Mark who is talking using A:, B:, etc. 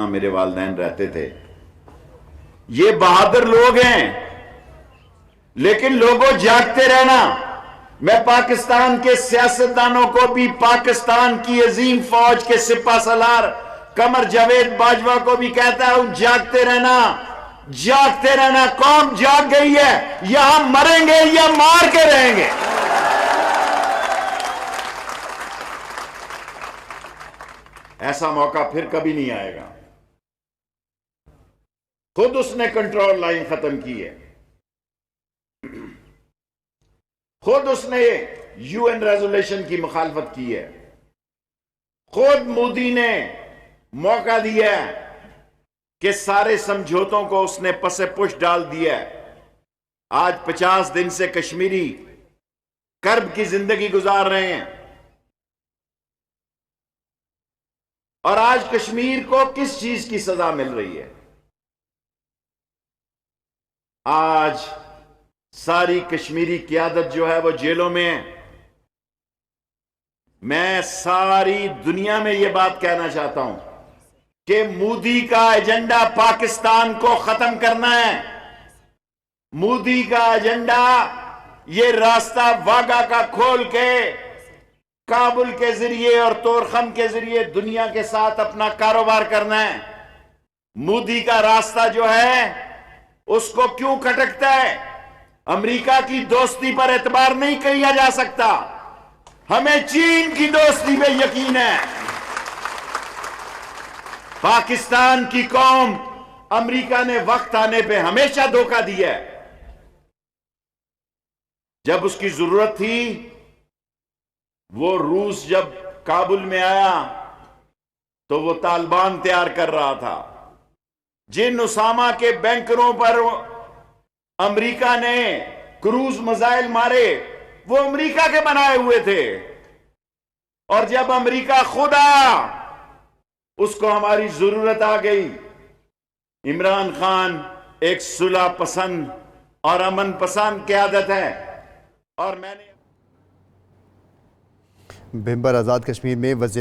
A: جہاں میرے والدین رہتے تھے. یہ بہادر لوگ ہیں، لیکن لوگوں جاگتے رہنا. میں پاکستان کے سیاستدانوں کو بھی، پاکستان کی عظیم فوج کے سپہ سالار قمر جاوید باجوہ کو بھی کہتا ہوں، جاگتے رہنا، جاگتے رہنا. قوم جاگ گئی ہے، یا ہم مریں گے یا مار کے رہیں گے. ایسا موقع پھر کبھی نہیں آئے گا. خود اس نے کنٹرول لائن ختم کی ہے، خود اس نے یو این ریزولوشن کی مخالفت کی ہے، خود مودی نے موقع دیا ہے کہ سارے سمجھوتوں کو اس نے پس پش ڈال دیا ہے. آج 50 دن سے کشمیری کرب کی زندگی گزار رہے ہیں. اور آج کشمیر کو کس چیز کی سزا مل رہی ہے؟ آج ساری کشمیری قیادت جو ہے وہ جیلوں میں ہے. میں ساری دنیا میں یہ بات کہنا چاہتا ہوں کہ مودی کا ایجنڈا پاکستان کو ختم کرنا ہے. مودی کا ایجنڈا یہ راستہ واگا کا کھول کے کابل کے ذریعے اور تورخم کے ذریعے دنیا کے ساتھ اپنا کاروبار کرنا ہے. مودی کا راستہ جو ہے اس کو کیوں کھٹکتا ہے؟ امریکہ کی دوستی پر اعتبار نہیں کیا جا سکتا، ہمیں چین کی دوستی پہ یقین ہے. پاکستان کی قوم امریکہ نے وقت آنے پہ ہمیشہ دھوکہ دیا ہے. جب اس کی ضرورت تھی، وہ روس جب کابل میں آیا تو وہ طالبان تیار کر رہا تھا. جن اسامہ کے بینکروں پر امریکہ نے کروز میزائل مارے وہ امریکہ کے بنائے ہوئے تھے. اور جب امریکہ خود آیا، اس کو ہماری ضرورت آ گئی. عمران خان ایک صلح پسند اور امن پسند قیادت ہے، اور میں نے
B: ممبر آزاد کشمیر میں وزیر